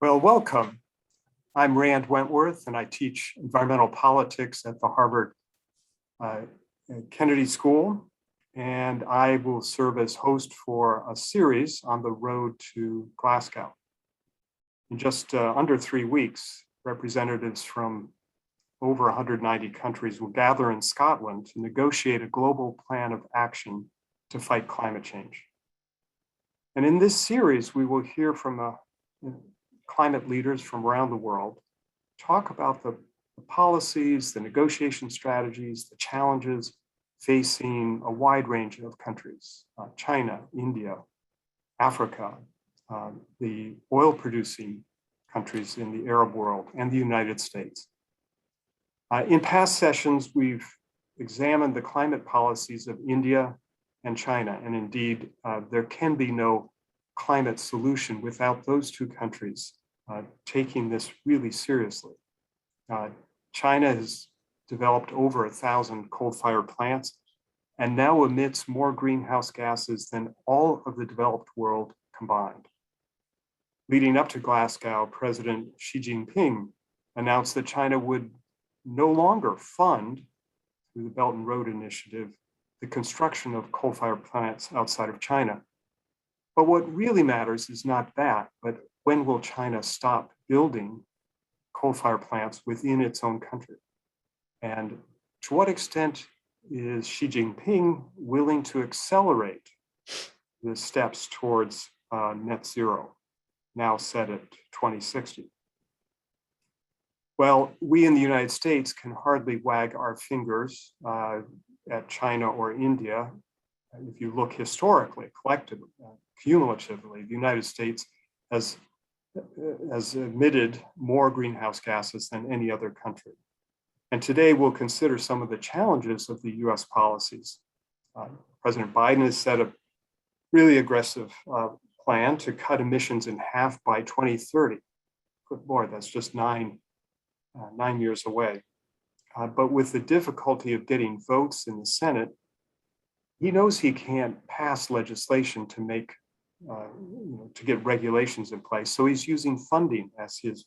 Well, welcome. I'm Rand Wentworth, and I teach environmental politics at the Harvard Kennedy School. And I will serve as host for a series on the road to Glasgow. In just under 3 weeks, representatives from over 190 countries will gather in Scotland to negotiate a global plan of action to fight climate change. And in this series, we will hear from climate leaders from around the world talk about the policies, the negotiation strategies, the challenges facing a wide range of countries, China, India, Africa, the oil-producing countries in the Arab world, and the United States. In past sessions, we've examined the climate policies of India and China, and indeed, there can be no climate solution without those two countries taking this really seriously. China has developed over 1,000 coal-fired plants and now emits more greenhouse gases than all of the developed world combined. Leading up to Glasgow, President Xi Jinping announced that China would no longer fund, through the Belt and Road Initiative, the construction of coal-fired plants outside of China. But what really matters is not that, but when will China stop building coal-fired plants within its own country? And to what extent is Xi Jinping willing to accelerate the steps towards net zero, now set at 2060? Well, we in the United States can hardly wag our fingers at China or India. If you look historically, collectively, cumulatively, the United States has emitted more greenhouse gases than any other country. And today we'll consider some of the challenges of the US policies. President Biden has set a really aggressive plan to cut emissions in half by 2030. Good Lord, that's just nine years away. But with the difficulty of getting votes in the Senate, he knows he can't pass legislation to make, to get regulations in place. So he's using funding as his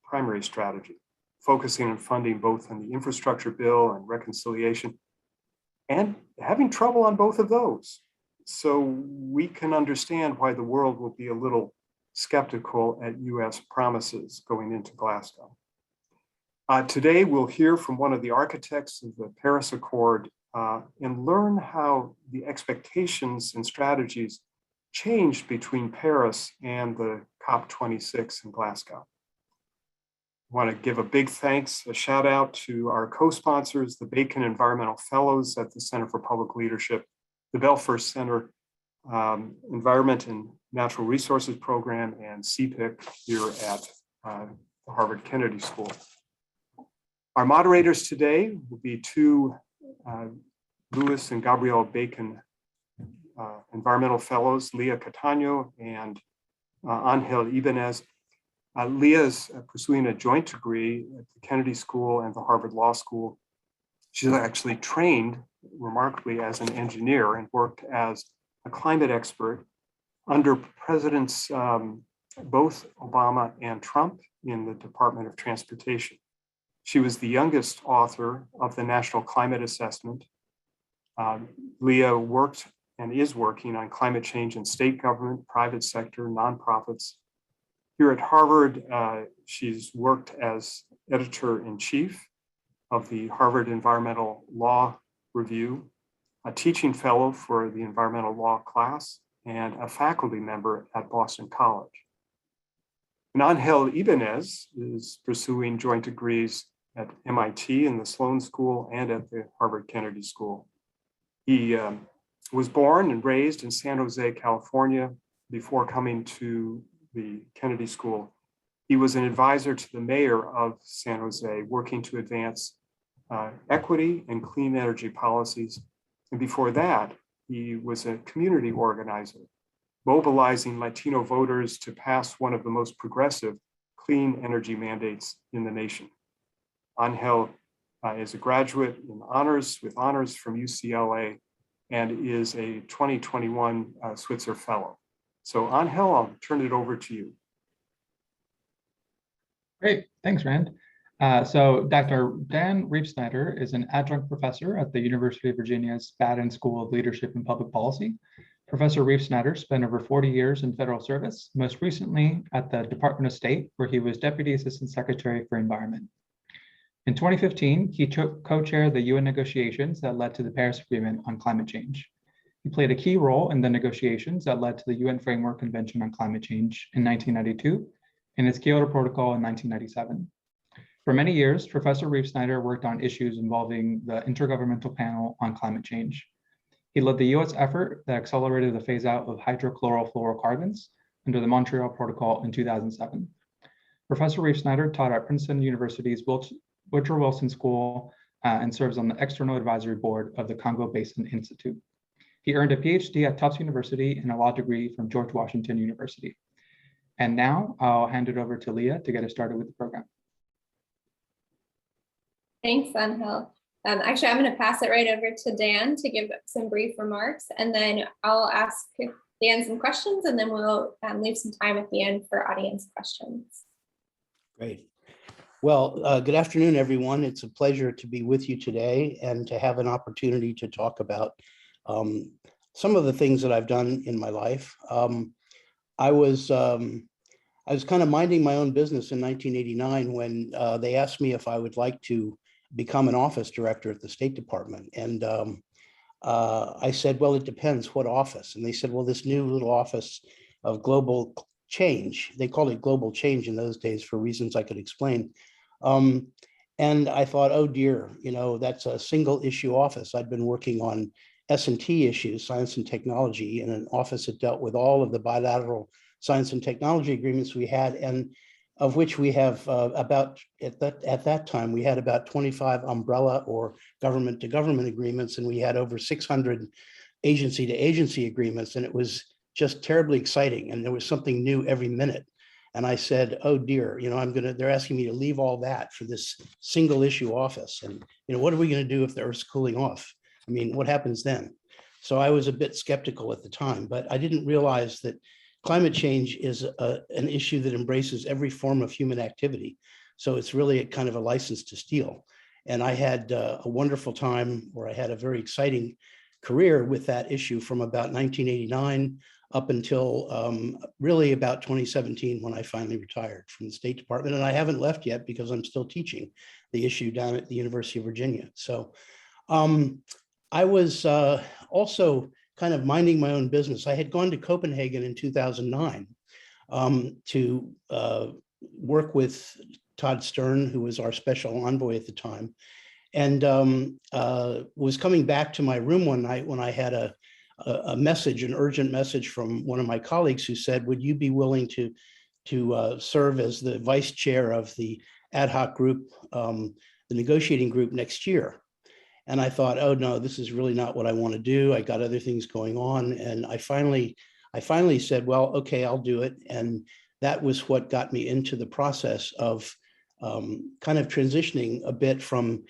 primary strategy, focusing on funding both on the infrastructure bill and reconciliation, and having trouble on both of those. So we can understand why the world will be a little skeptical at US promises going into Glasgow. Today, we'll hear from one of the architects of the Paris Accord and learn how the expectations and strategies changed between Paris and the COP26 in Glasgow. I want to give a big thanks, a shout out to our co-sponsors, the Bacon Environmental Fellows at the Center for Public Leadership, the Belfer Center Environment and Natural Resources Program, and CPIC here at the Harvard Kennedy School. Our moderators today will be two Louis and Gabrielle Bacon Environmental Fellows, Leah Cattaneo and Angel Ibanez. Leah is pursuing a joint degree at the Kennedy School and the Harvard Law School. She's actually trained remarkably as an engineer and worked as a climate expert under Presidents both Obama and Trump in the Department of Transportation. She was the youngest author of the National Climate Assessment. Leah worked and is working on climate change in state government, private sector, nonprofits. Here at Harvard, she's worked as editor-in-chief of the Harvard Environmental Law Review, a teaching fellow for the environmental law class, and a faculty member at Boston College. And Angel Ibanez is pursuing joint degrees at MIT in the Sloan School and at the Harvard Kennedy School. He was born and raised in San Jose, California, before coming to the Kennedy School. He was an advisor to the mayor of San Jose, working to advance equity and clean energy policies. And before that, he was a community organizer, mobilizing Latino voters to pass one of the most progressive clean energy mandates in the nation. Angel is a graduate with honors from UCLA and is a 2021 Switzer Fellow. So Angel, I'll turn it over to you. Great, thanks, Rand. So Dr. Dan Reifsnyder is an adjunct professor at the University of Virginia's Batten School of Leadership and Public Policy. Professor Reifsnyder spent over 40 years in federal service, most recently at the Department of State, where he was Deputy Assistant Secretary for Environment. In 2015, he co-chaired the UN negotiations that led to the Paris Agreement on climate change. He played a key role in the negotiations that led to the UN Framework Convention on Climate Change in 1992 and its Kyoto Protocol in 1997. For many years, Professor Reifsnyder worked on issues involving the Intergovernmental Panel on Climate Change. He led the US effort that accelerated the phase out of hydrochlorofluorocarbons under the Montreal Protocol in 2007. Professor Reifsnyder taught at Princeton University's Woodrow Wilson School and serves on the External Advisory Board of the Congo Basin Institute. He earned a PhD at Tufts University and a law degree from George Washington University. And now I'll hand it over to Leah to get us started with the program. Thanks, Angel. Actually, I'm going to pass it right over to Dan to give some brief remarks, and then I'll ask Dan some questions, and then we'll leave some time at the end for audience questions. Great. Well, good afternoon, everyone. It's a pleasure to be with you today and to have an opportunity to talk about some of the things that I've done in my life. I was kind of minding my own business in 1989 when they asked me if I would like to become an office director at the State Department. And I said, well, it depends what office. And they said, well, this new little office of global change, they called it global change in those days for reasons I could explain. And I thought, oh dear, that's a single issue office. I'd been working on S&T issues, science and technology, in an office that dealt with all of the bilateral science and technology agreements we had, and of which we have about, at that time, we had about 25 umbrella or government to government agreements, and we had over 600 agency to agency agreements, and it was just terribly exciting, and there was something new every minute. And I said, oh dear, they're asking me to leave all that for this single issue office. And, what are we going to do if the Earth's cooling off? I mean, what happens then? So I was a bit skeptical at the time, but I didn't realize that climate change is an issue that embraces every form of human activity. So it's really a kind of a license to steal. And I had a wonderful time, or I had a very exciting career with that issue from about 1989 up until really about 2017, when I finally retired from the State Department. And I haven't left yet because I'm still teaching the issue down at the University of Virginia. So I was also kind of minding my own business. I had gone to Copenhagen in 2009 to work with Todd Stern, who was our special envoy at the time, and was coming back to my room one night when I had a message, an urgent message from one of my colleagues who said, would you be willing to serve as the vice chair of the ad hoc group, the negotiating group next year? And I thought, oh no, this is really not what I want to do. I got other things going on. And I finally said, well, okay, I'll do it. And that was what got me into the process of kind of transitioning a bit from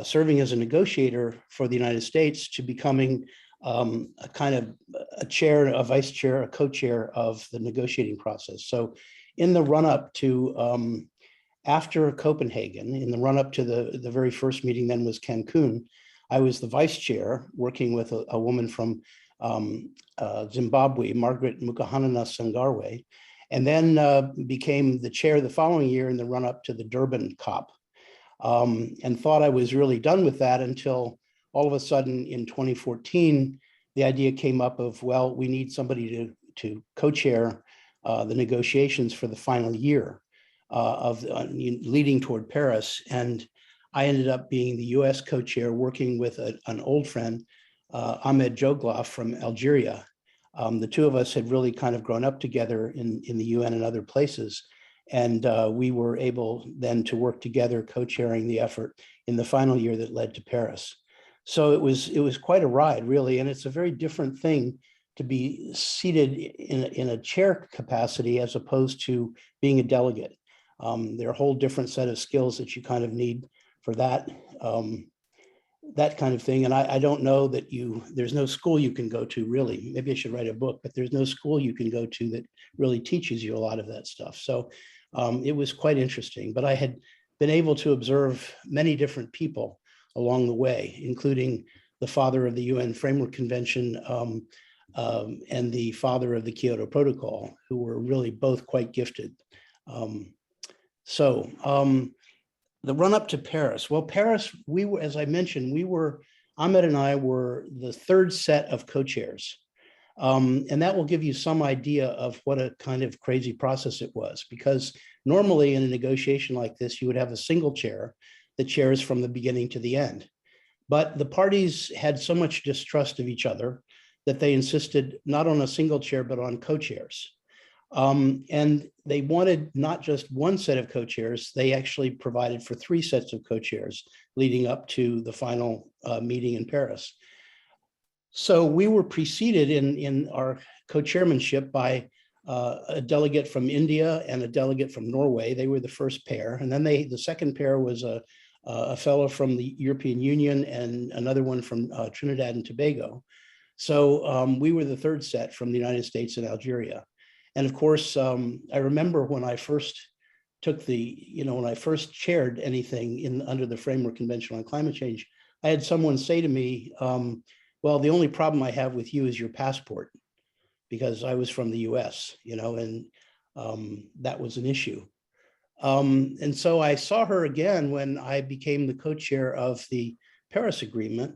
serving as a negotiator for the United States to becoming a kind of a chair, a vice chair, a co-chair of the negotiating process. So in the run-up to after Copenhagen, in the run-up to the very first meeting then was Cancun, I was the vice chair working with a woman from Zimbabwe, Margaret Mukahanana Sangarwe, and then became the chair the following year in the run-up to the Durban COP, and thought I was really done with that until all of a sudden in 2014, the idea came up of, well, we need somebody to co-chair the negotiations for the final year of leading toward Paris. And I ended up being the US co-chair working with an old friend, Ahmed Joglaf from Algeria. The two of us had really kind of grown up together in the UN and other places. And we were able then to work together, co-chairing the effort in the final year that led to Paris. So it was quite a ride, really. And it's a very different thing to be seated in a chair capacity as opposed to being a delegate. There are a whole different set of skills that you kind of need for that, that kind of thing. And I don't know that there's no school you can go to, really. Maybe I should write a book, but there's no school you can go to that really teaches you a lot of that stuff. So It was quite interesting, but I had been able to observe many different people along the way, including the father of the UN Framework Convention and the father of the Kyoto Protocol, who were really both quite gifted. The run up to Paris. Well, Paris, we were, as I mentioned, Ahmed and I were the third set of co-chairs. And that will give you some idea of what a kind of crazy process it was, because normally in a negotiation like this, you would have a single chair that chairs from the beginning to the end. But the parties had so much distrust of each other that they insisted not on a single chair, but on co-chairs. And they wanted not just one set of co-chairs, they actually provided for 3 sets of co-chairs leading up to the final meeting in Paris. So we were preceded in our co-chairmanship by a delegate from India and a delegate from Norway. They were the first pair. And then the second pair was a fellow from the European Union and another one from Trinidad and Tobago. So we were the third set from the United States and Algeria. And of course, I remember when I first when I first chaired anything under the Framework Convention on Climate Change, I had someone say to me, well, the only problem I have with you is your passport, because I was from the US, and that was an issue. And so I saw her again when I became the co-chair of the Paris Agreement.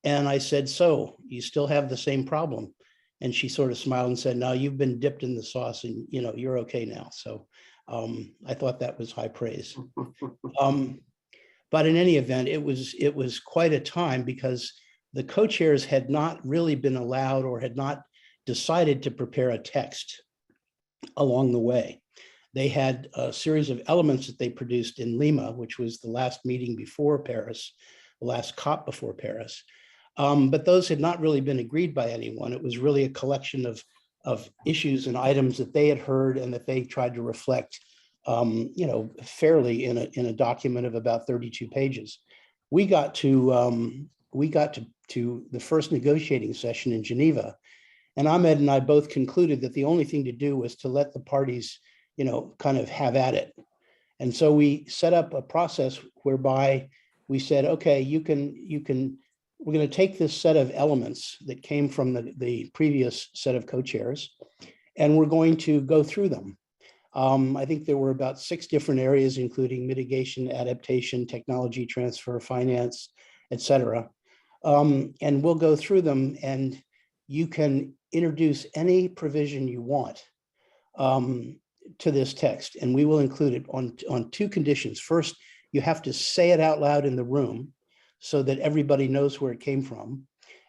And I said, so you still have the same problem? And she sort of smiled and said, no, you've been dipped in the sauce and you're okay now. So I thought that was high praise. But in any event, it was quite a time, because the co-chairs had not really been allowed or had not decided to prepare a text along the way. They had a series of elements that they produced in Lima, which was the last meeting before Paris, the last COP before Paris. But those had not really been agreed by anyone. It was really a collection of issues and items that they had heard and that they tried to reflect, fairly in a document of about 32 pages. We got to the first negotiating session in Geneva, and Ahmed and I both concluded that the only thing to do was to let the parties, kind of have at it. And so we set up a process whereby we said, okay, we're going to take this set of elements that came from the previous set of co-chairs, and we're going to go through them. I think there were about 6 different areas, including mitigation, adaptation, technology transfer, finance, et cetera. And we'll go through them, and you can introduce any provision you want to this text, and we will include it on 2 conditions. First, you have to say it out loud in the room so that everybody knows where it came from.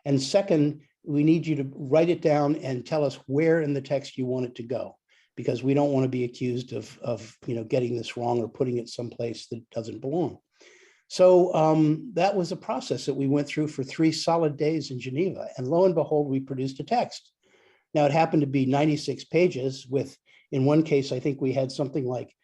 And second, we need you to write it down and tell us where in the text you want it to go, because we don't want to be accused of getting this wrong or putting it someplace that doesn't belong. So that was a process that we went through for 3 solid days in Geneva. And lo and behold, we produced a text. Now, it happened to be 96 pages with, in one case, I think we had something like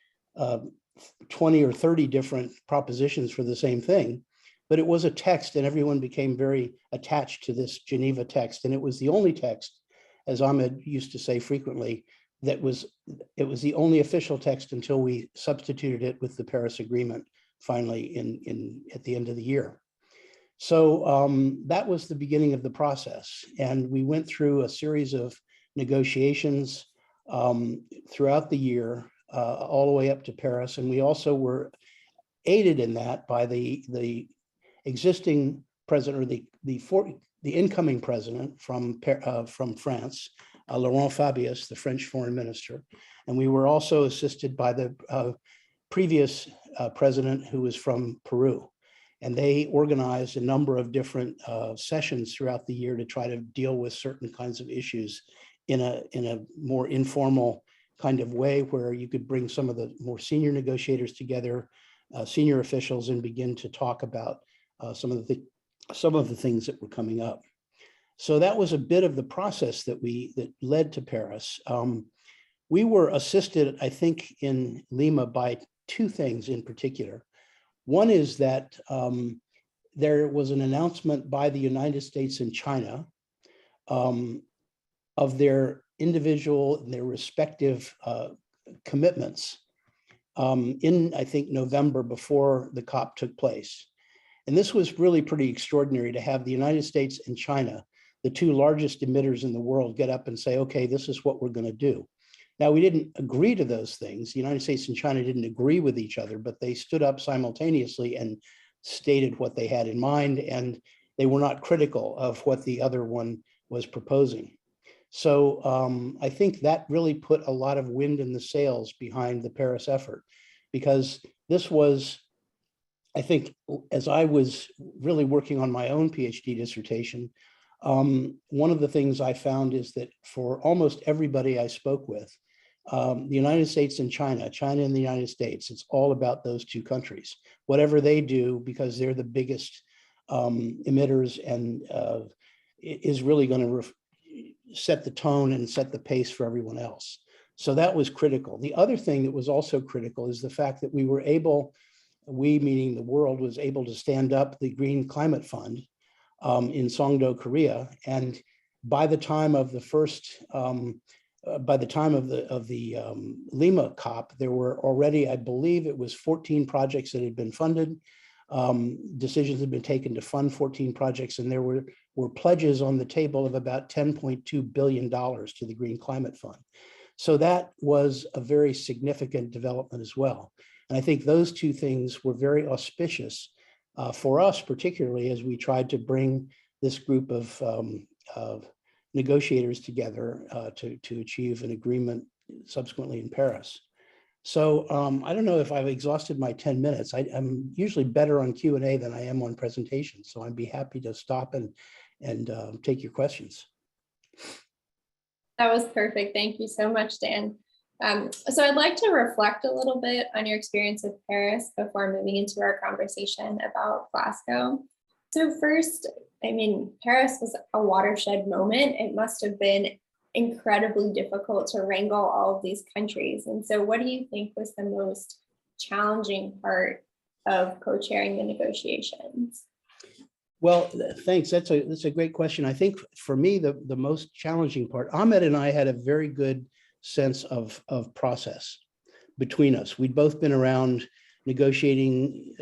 20 or 30 different propositions for the same thing. But it was a text, and everyone became very attached to this Geneva text. And it was the only text, as Ahmed used to say frequently, it was the only official text until we substituted it with the Paris Agreement finally at the end of the year. So that was the beginning of the process. And we went through a series of negotiations throughout the year, all the way up to Paris. And we also were aided in that by the existing president, or the incoming president from France, Laurent Fabius, the French foreign minister. And we were also assisted by the previous president, who was from Peru. And they organized a number of different sessions throughout the year to try to deal with certain kinds of issues in a more informal kind of way, where you could bring some of the more senior negotiators together, senior officials, and begin to talk about some of the things that were coming up. So that was a bit of the process that led to Paris. We were assisted, I think, in Lima by 2 things in particular. One is that there was an announcement by the United States and China of their individual and their respective commitments in, I think, November before the COP took place. And this was really pretty extraordinary to have the United States and China, the two largest emitters in the world, get up and say, okay, this is what we're going to do. Now, we didn't agree to those things. The United States and China didn't agree with each other, but they stood up simultaneously and stated what they had in mind, and they were not critical of what the other one was proposing. So I think that really put a lot of wind in the sails behind the Paris effort, because this was, I think, as I was really working on my own PhD dissertation, one of the things I found is that for almost everybody I spoke with, the United States and China and the United States, it's all about those two countries. Whatever they do, because they're the biggest emitters, and is really going to set the tone and set the pace for everyone else. So that was critical. The other thing that was also critical is the fact that we were able, we meaning the world, was able to stand up the Green Climate Fund in Songdo, Korea. And by the time of the first, by the time of the Lima COP, there were already, I believe it was 14 projects that had been funded. Decisions had been taken to fund 14 projects, and there were pledges on the table of about $10.2 billion to the Green Climate Fund. So that was a very significant development as well. And I think those two things were very auspicious for us, particularly as we tried to bring this group of negotiators together to achieve an agreement subsequently in Paris. So I don't know if I've exhausted my 10 minutes. I'm usually better on Q&A than I am on presentations. So I'd be happy to stop and take your questions. That was perfect. Thank you so much, Dan. So I'd like to reflect a little bit on your experience with Paris before moving into our conversation about Glasgow. So first, I mean, Paris was a watershed moment. It must have been incredibly difficult to wrangle all of these countries. And so what do you think was the most challenging part of co-chairing the negotiations? Well, thanks. That's a great question. I think for me, the most challenging part, Ahmed and I had a very good sense of process between us. We'd both been around negotiations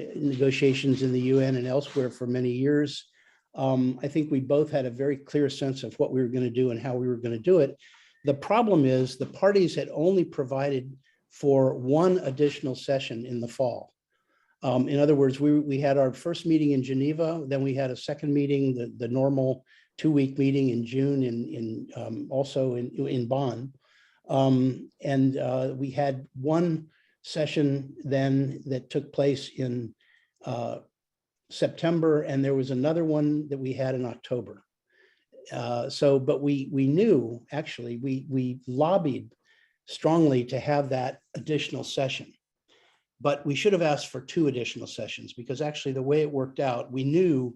in the UN and elsewhere for many years. I think we both had a very clear sense of what we were going to do and how we were going to do it. The problem is the parties had only provided for one additional session in the fall. In other words, we had our first meeting in Geneva, then we had a second meeting, the normal 2-week meeting in June also in Bonn. We had one session then that took place in September, and there was another one that we had in October. But we knew, actually, we lobbied strongly to have that additional session. But we should have asked for 2 additional sessions, because actually the way it worked out, we knew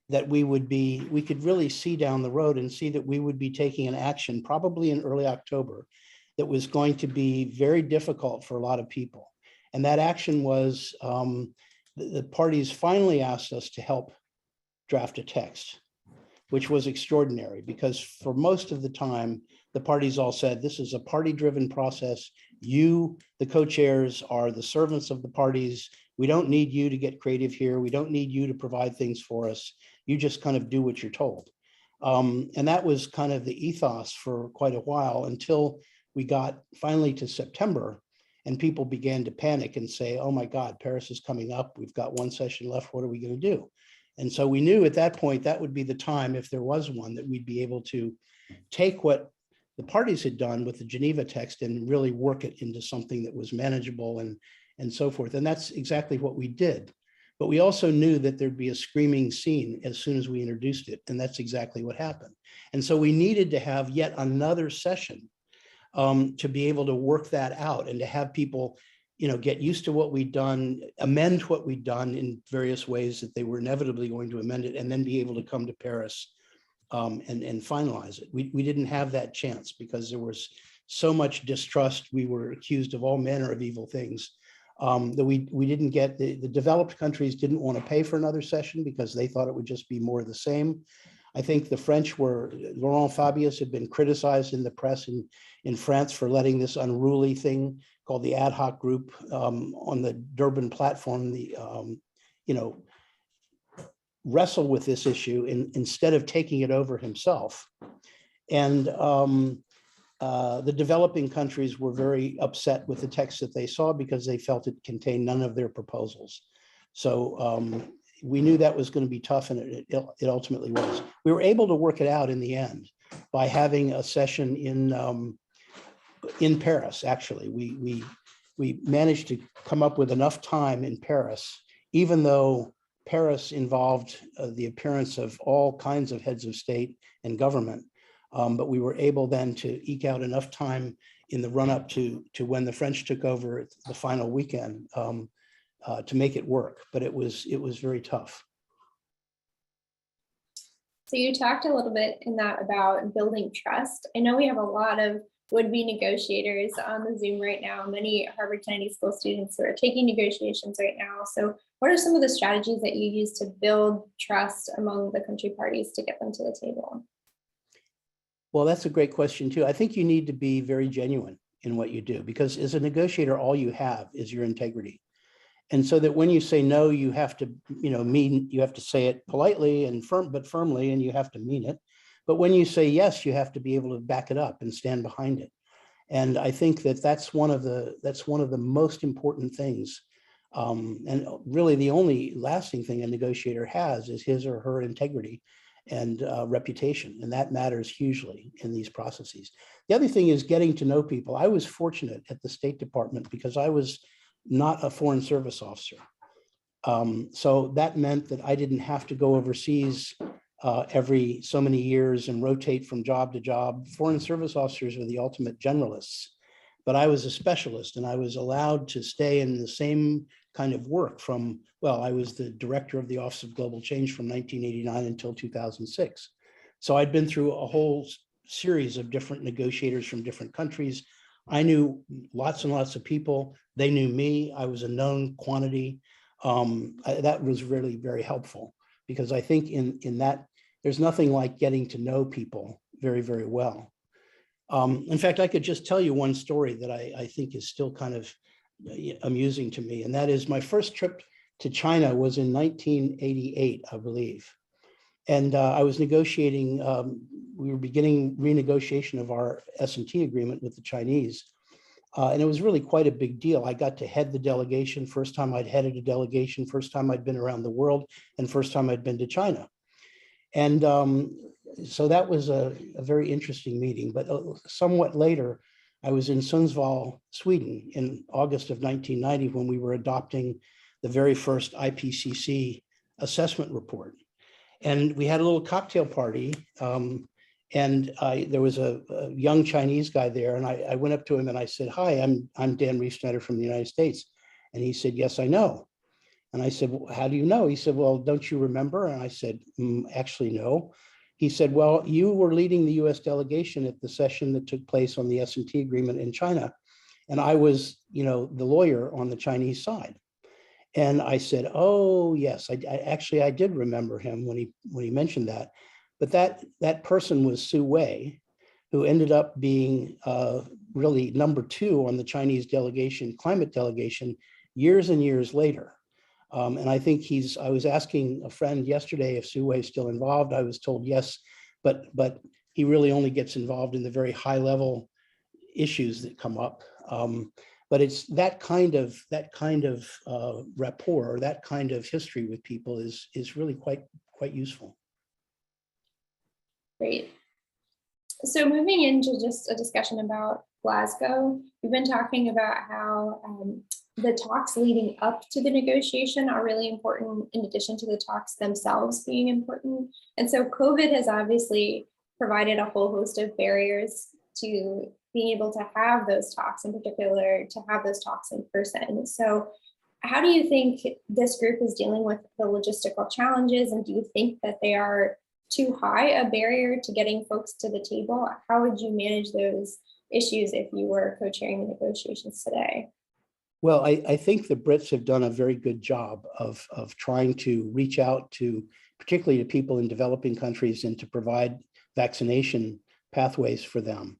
that we could really see down the road and see that we would be taking an action probably in early October that was going to be very difficult for a lot of people. And that action was the parties finally asked us to help draft a text, which was extraordinary, because for most of the time, the parties all said, this is a party-driven process. You, the co-chairs, are the servants of the parties. We don't need you to get creative here. We don't need you to provide things for us. You just kind of do what you're told. And that was kind of the ethos for quite a while, until we got finally to September, and people began to panic and say, oh my God, Paris is coming up. We've got one session left. What are we going to do? And so we knew at that point that would be the time, if there was one, that we'd be able to take what the parties had done with the Geneva text and really work it into something that was manageable and so forth. And that's exactly what we did. But we also knew that there'd be a screaming scene as soon as we introduced it. And that's exactly what happened. And so we needed to have yet another session to be able to work that out and to have people, get used to what we'd done, amend what we'd done in various ways that they were inevitably going to amend it, and then be able to come to Paris and finalize it. We didn't have that chance because there was so much distrust. We were accused of all manner of evil things that we didn't get. The developed countries didn't want to pay for another session because they thought it would just be more of the same. I think the French Laurent Fabius had been criticized in the press in France for letting this unruly thing called the ad hoc group on the Durban platform, wrestle with this issue instead of taking it over himself. And the developing countries were very upset with the text that they saw because they felt it contained none of their proposals. So we knew that was going to be tough, and it ultimately was. We were able to work it out in the end by having a session in Paris. Actually, we managed to come up with enough time in Paris, even though Paris involved the appearance of all kinds of heads of state and government. But we were able then to eke out enough time in the run-up to when the French took over the final weekend to make it work. But it was very tough. So you talked a little bit in that about building trust. I know we have a lot of would-be negotiators on the Zoom right now, many Harvard Kennedy School students who are taking negotiations right now. So what are some of the strategies that you use to build trust among the country parties to get them to the table? Well, that's a great question too. I think you need to be very genuine in what you do, because as a negotiator, all you have is your integrity. And so that when you say no, you have to, you have to say it politely and firmly, and you have to mean it. But when you say yes, you have to be able to back it up and stand behind it. And I think that's one of the most important things. And really the only lasting thing a negotiator has is his or her integrity and reputation. And that matters hugely in these processes. The other thing is getting to know people. I was fortunate at the State Department because I was not a Foreign Service officer. So that meant that I didn't have to go overseas every so many years and rotate from job to job. Foreign Service officers are the ultimate generalists, but I was a specialist, and I was allowed to stay in the same kind of work I was the director of the Office of Global Change from 1989 until 2006. So I'd been through a whole series of different negotiators from different countries. I knew lots and lots of people. They knew me. I was a known quantity. That was really very helpful, because I think in that, there's nothing like getting to know people very, very well. In fact, I could just tell you one story that I think is still kind of amusing to me. And that is, my first trip to China was in 1988, I believe. And I was negotiating, we were beginning renegotiation of our S&T agreement with the Chinese. And it was really quite a big deal. I got to head the delegation, first time I'd headed a delegation, first time I'd been around the world, and first time I'd been to China. And so that was a very interesting meeting. But somewhat later, I was in Sundsvall, Sweden in August of 1990 when we were adopting the very first IPCC assessment report. And we had a little cocktail party. And there was a young Chinese guy there, and I went up to him and I said, "Hi, I'm Dan Reifsnyder from the United States." And he said, "Yes, I know." And I said, "Well, how do you know?" He said, "Well, don't you remember?" And I said, "Actually, no." He said, "Well, you were leading the US delegation at the session that took place on the S&T agreement in China. And I was, the lawyer on the Chinese side." And I said, "Oh, yes, I did remember him when he mentioned that." But that person was Su Wei, who ended up being really number 2 on the Chinese delegation, climate delegation, years and years later. And I think I was asking a friend yesterday if Su Wei is still involved. I was told yes, but he really only gets involved in the very high level issues that come up. But it's that kind of rapport, or that kind of history with people is really quite useful. Great. So moving into just a discussion about Glasgow, we've been talking about how the talks leading up to the negotiation are really important, in addition to the talks themselves being important. And so COVID has obviously provided a whole host of barriers to being able to have those talks, in particular, to have those talks in person. So how do you think this group is dealing with the logistical challenges? And do you think that they are too high a barrier to getting folks to the table? How would you manage those issues if you were co-chairing the negotiations today? Well, I think the Brits have done a very good job of trying to reach out to, particularly to people in developing countries, and to provide vaccination pathways for them.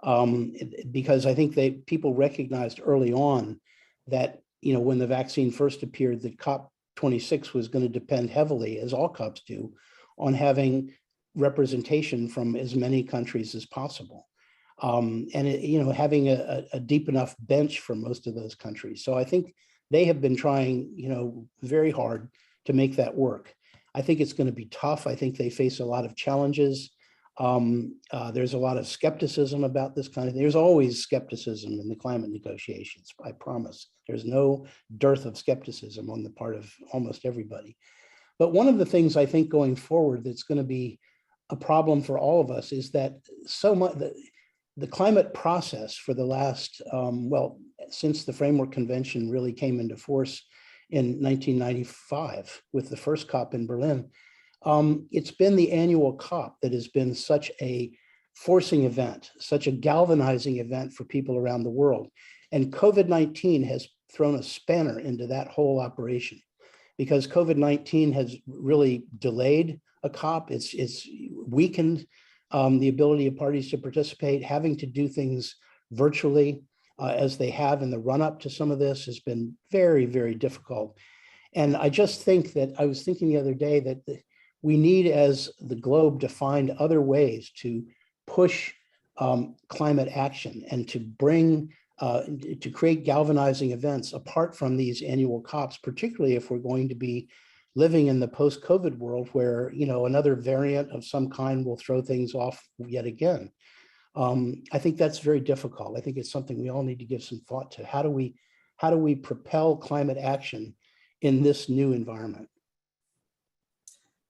because I think people recognized early on that, when the vaccine first appeared, that COP26 was going to depend heavily, as all COPs do, on having representation from as many countries as possible. And having a deep enough bench for most of those countries. So I think they have been trying, very hard to make that work. I think it's going to be tough. I think they face a lot of challenges. There's a lot of skepticism about this kind of thing. There's always skepticism in the climate negotiations, I promise. There's no dearth of skepticism on the part of almost everybody. But one of the things I think going forward that's going to be a problem for all of us is that so much, the climate process for the last, since the Framework Convention really came into force in 1995 with the first COP in Berlin, it's been the annual COP that has been such a forcing event, such a galvanizing event for people around the world. And COVID-19 has thrown a spanner into that whole operation, because COVID-19 has really delayed a COP. It's weakened the ability of parties to participate. Having to do things virtually as they have in the run-up to some of this has been very, very difficult. And I just think that, I was thinking the other day that we need, as the globe, to find other ways to push climate action and to bring, to create galvanizing events apart from these annual COPs, particularly if we're going to be living in the post-COVID world where, another variant of some kind will throw things off yet again. I think that's very difficult. I think it's something we all need to give some thought to. How do we propel climate action in this new environment?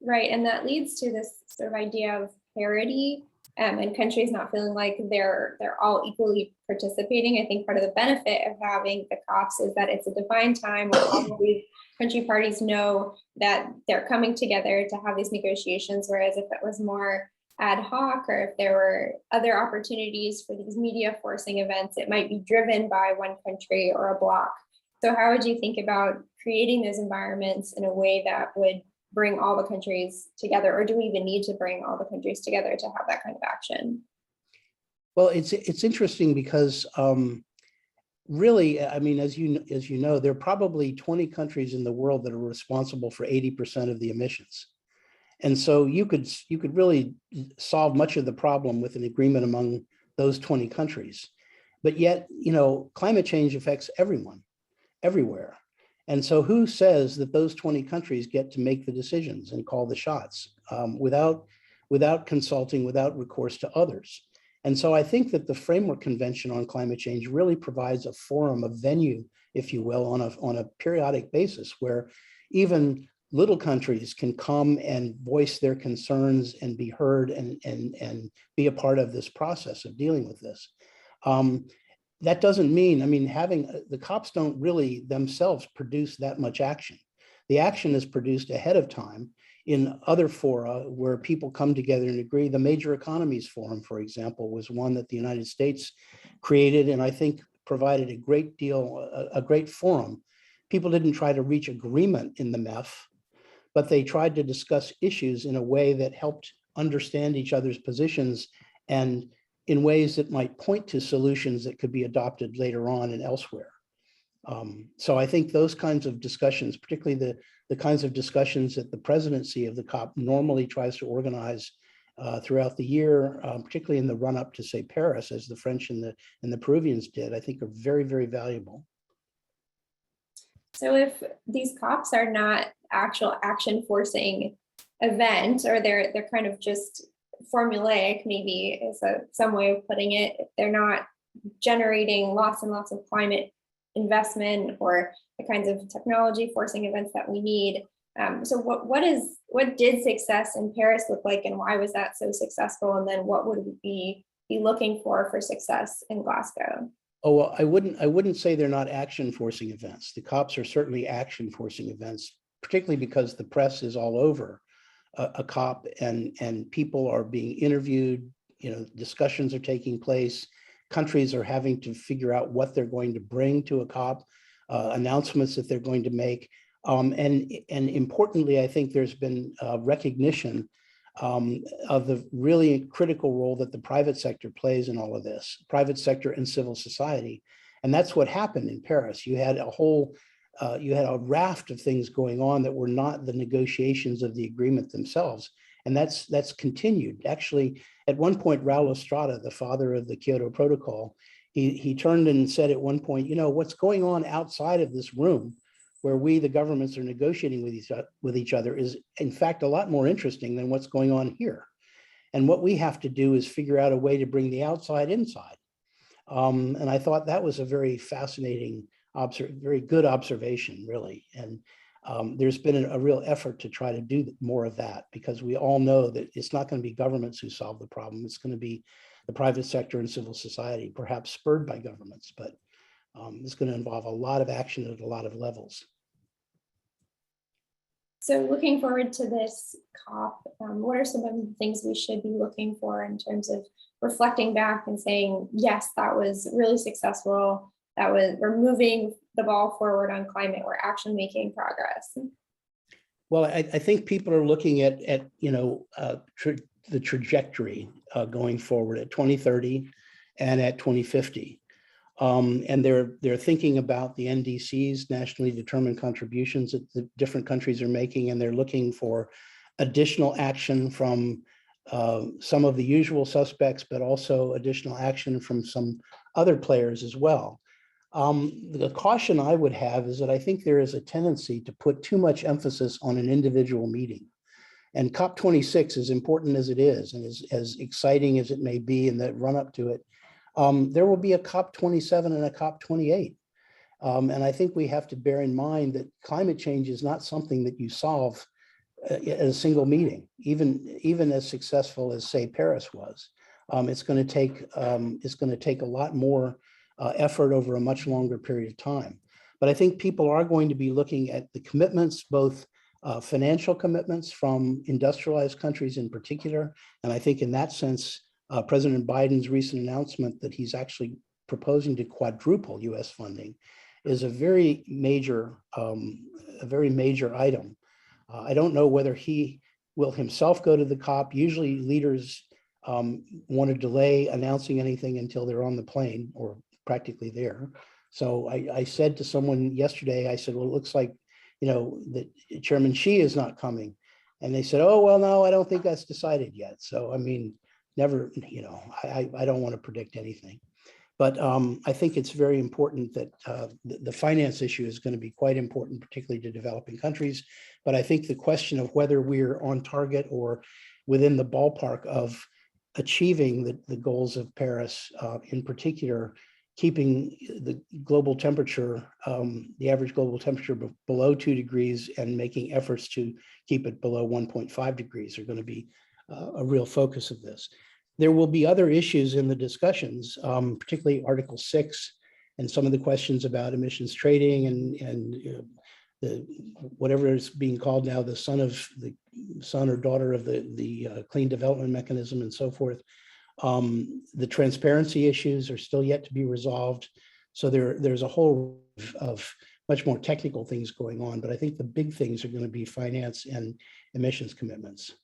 Right, and that leads to this sort of idea of parity and countries not feeling like they're all equally participating. I think part of the benefit of having the COPs is that it's a defined time where all of these country parties know that they're coming together to have these negotiations, whereas if it was more ad hoc, or if there were other opportunities for these media forcing events, it might be driven by one country or a bloc. So how would you think about creating those environments in a way that would bring all the countries together, or do we even need to bring all the countries together to have that kind of action? Well, it's interesting because really, I mean, as you know, there are probably 20 countries in the world that are responsible for 80% of the emissions. And so you could really solve much of the problem with an agreement among those 20 countries. But yet, climate change affects everyone, everywhere. And so who says that those 20 countries get to make the decisions and call the shots without consulting, without recourse to others? And so I think that the Framework Convention on Climate Change really provides a forum, a venue, if you will, on a periodic basis where even little countries can come and voice their concerns and be heard and be a part of this process of dealing with this. That doesn't mean, having the COPs don't really themselves produce that much action. The action is produced ahead of time in other fora where people come together and agree. The Major Economies Forum, for example, was one that the United States created, and I think provided a great forum. People didn't try to reach agreement in the MEF, but they tried to discuss issues in a way that helped understand each other's positions and in ways that might point to solutions that could be adopted later on and elsewhere. So I think those kinds of discussions, particularly the kinds of discussions that the presidency of the COP normally tries to organize throughout the year, particularly in the run-up to, say, Paris, as the French and the Peruvians did, I think are very, very valuable. So if these COPs are not actual action forcing event, or they're kind of just formulaic, maybe is some way of putting it, if they're not generating lots and lots of climate investment or the kinds of technology forcing events that we need. So what did success in Paris look like, and why was that so successful? And then what would we be looking for success in Glasgow? Oh, well, I wouldn't say they're not action forcing events. The COPs are certainly action forcing events, particularly because the press is all over a COP and people are being interviewed, discussions are taking place, countries are having to figure out what they're going to bring to a COP, announcements that they're going to make. And importantly, I think there's been recognition of the really critical role that the private sector plays in all of this, private sector and civil society. And that's what happened in Paris. You had a raft of things going on that were not the negotiations of the agreement themselves. And that's continued. Actually, at one point, Raul Estrada, the father of the Kyoto Protocol, he turned and said at one point, you know, what's going on outside of this room where we, the governments, are negotiating with each other is in fact a lot more interesting than what's going on here. And what we have to do is figure out a way to bring the outside inside. And I thought that was a very fascinating, very good observation, really. And there's been a real effort to try to do more of that, because we all know that it's not going to be governments who solve the problem. It's going to be the private sector and civil society, perhaps spurred by governments, but it's going to involve a lot of action at a lot of levels. So looking forward to this COP, what are some of the things we should be looking for in terms of reflecting back and saying, yes, that was really successful, we're moving the ball forward on climate, we're actually making progress? Well, I think people are looking at the trajectory going forward at 2030 and at 2050. And they're thinking about the NDCs, nationally determined contributions that the different countries are making, and they're looking for additional action from some of the usual suspects, but also additional action from some other players as well. The caution I would have is that I think there is a tendency to put too much emphasis on an individual meeting. And COP26, as important as it is, and as exciting as it may be in the run up to it, there will be a COP27 and a COP28. And I think we have to bear in mind that climate change is not something that you solve at a single meeting, even as successful as, say, Paris was. It's going to take a lot more effort over a much longer period of time. But I think people are going to be looking at the commitments, both financial commitments from industrialized countries in particular. And I think in that sense, President Biden's recent announcement that he's actually proposing to quadruple US funding is a very major item. I don't know whether he will himself go to the COP. Usually leaders want to delay announcing anything until they're on the plane or practically there. So I said to someone yesterday, I said, well, it looks like, that Chairman Xi is not coming. And they said, oh, well, no, I don't think that's decided yet. So, I mean, never, I don't want to predict anything. But I think it's very important that the finance issue is going to be quite important, particularly to developing countries. But I think the question of whether we're on target or within the ballpark of achieving the goals of Paris, in particular, keeping the global temperature, the average global temperature below 2 degrees and making efforts to keep it below 1.5 degrees are going to be a real focus of this. There will be other issues in the discussions, particularly Article 6 and some of the questions about emissions trading and the whatever is being called now the son or daughter of the clean development mechanism and so forth. The transparency issues are still yet to be resolved. So there's a whole of much more technical things going on, but I think the big things are going to be finance and emissions commitments.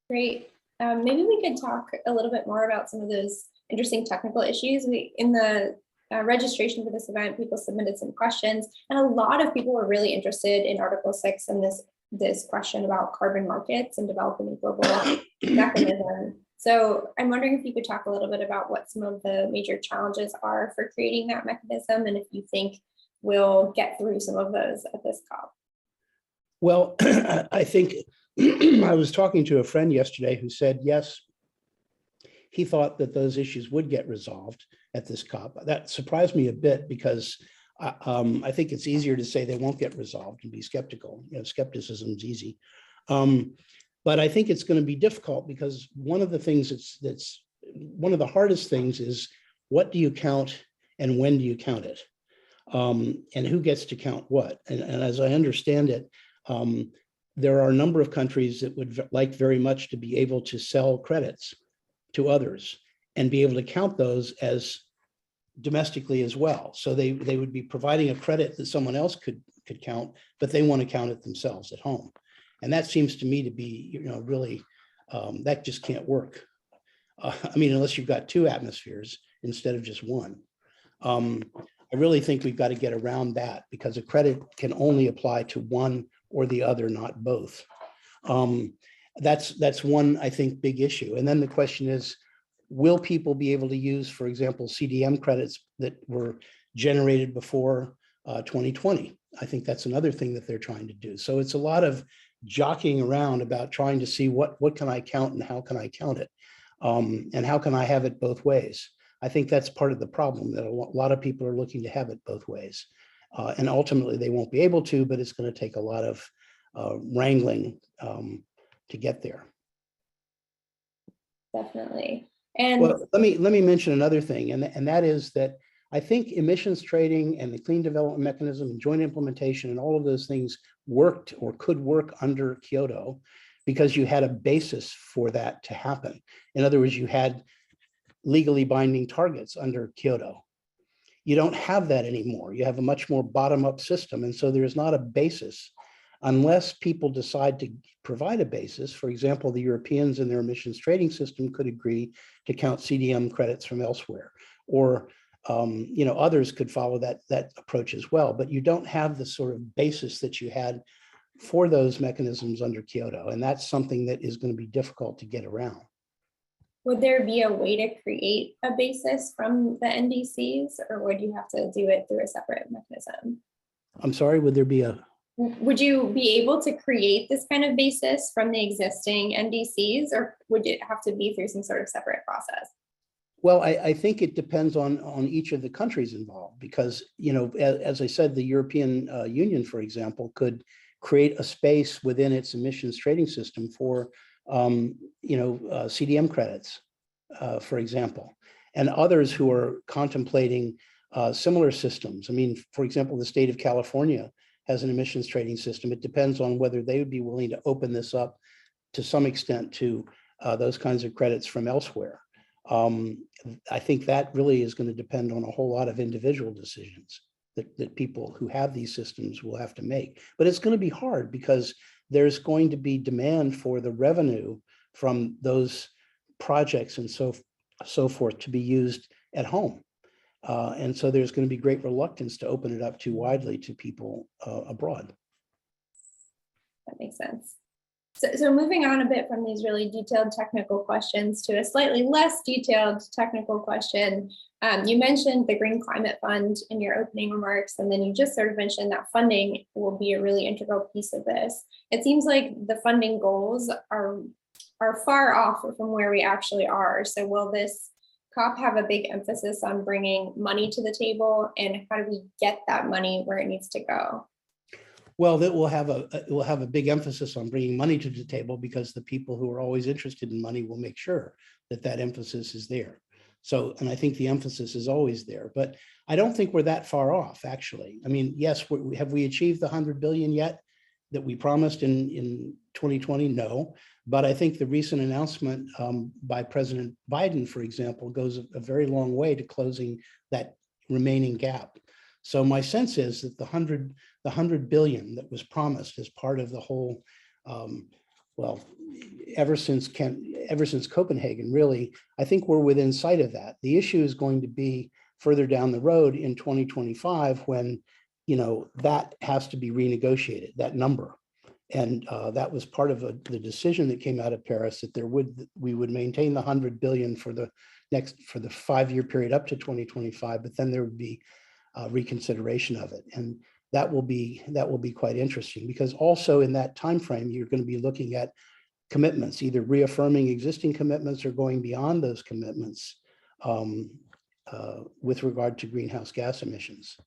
Great. Maybe we could talk a little bit more about some of those interesting technical issues. In the registration for this event, people submitted some questions, and a lot of people were really interested in Article 6 and this question about carbon markets and developing a global mechanism. So I'm wondering if you could talk a little bit about what some of the major challenges are for creating that mechanism, and if you think we'll get through some of those at this COP. Well, I think I was talking to a friend yesterday who said, yes, he thought that those issues would get resolved at this COP. That surprised me a bit because I think it's easier to say they won't get resolved and be skeptical. Skepticism is easy. But I think it's going to be difficult because one of the things that's one of the hardest things is what do you count and when do you count it? And who gets to count what? And as I understand it, there are a number of countries that would like very much to be able to sell credits to others and be able to count those as domestically as well. So they would be providing a credit that someone else could count, but they want to count it themselves at home. And that seems to me to be really That just can't work. I mean, unless you've got two atmospheres instead of just one. I really think we've got to get around that because a credit can only apply to one or the other, not both. That's one, I think, big issue. And then the question is, will people be able to use, for example, CDM credits that were generated before 2020? I think that's another thing that they're trying to do. So it's a lot of jockeying around about trying to see what can I count and how can I count it, and how can I have it both ways. I think that's part of the problem, that a lot of people are looking to have it both ways. And ultimately they won't be able to, but it's going to take a lot of wrangling to get there. Definitely. And well, let me mention another thing, and that is that I think emissions trading and the clean development mechanism and joint implementation and all of those things worked or could work under Kyoto because you had a basis for that to happen. In other words, you had legally binding targets under Kyoto. You don't have that anymore. You have a much more bottom-up system. And so there's not a basis unless people decide to provide a basis. For example, the Europeans in their emissions trading system could agree to count CDM credits from elsewhere, or others could follow that approach as well. But you don't have the sort of basis that you had for those mechanisms under Kyoto. And that's something that is going to be difficult to get around. would there be a way to create a basis from the NDCs, or would you have to do it through a separate mechanism? I'm sorry, would there be a... Would you be able to create this kind of basis from the existing NDCs, or would it have to be through some sort of separate process? Well, I think it depends on each of the countries involved, because, as I said, the European Union, for example, could create a space within its emissions trading system for CDM credits, for example, and others who are contemplating similar systems. I mean, for example, the state of California has an emissions trading system. It depends on whether they would be willing to open this up to some extent to those kinds of credits from elsewhere. I think that really is going to depend on a whole lot of individual decisions that people who have these systems will have to make. But it's going to be hard because there's going to be demand for the revenue from those projects and so forth to be used at home. And so there's going to be great reluctance to open it up too widely to people abroad. That makes sense. So moving on a bit from these really detailed technical questions to a slightly less detailed technical question. You mentioned the Green Climate Fund in your opening remarks, and then you just sort of mentioned that funding will be a really integral piece of this. It seems like the funding goals are far off from where we actually are. So will this COP have a big emphasis on bringing money to the table, and how do we get that money where it needs to go? Well, that will have a big emphasis on bringing money to the table, because the people who are always interested in money will make sure that that emphasis is there. So, and I think the emphasis is always there, but I don't think we're that far off, actually. I mean, yes, have we achieved the 100 billion yet that we promised in 2020? No, but I think the recent announcement by President Biden, for example, goes a very long way to closing that remaining gap. So my sense is that the 100 billion that was promised as part of the whole, ever since Copenhagen, really, I think we're within sight of that. The issue is going to be further down the road in 2025 when, that has to be renegotiated, that number. And that was part of the decision that came out of Paris, that we would maintain the 100 billion for the 5-year period up to 2025, but then there would be reconsideration of it, and that will be quite interesting, because also in that time frame you're going to be looking at commitments, either reaffirming existing commitments or going beyond those commitments with regard to greenhouse gas emissions.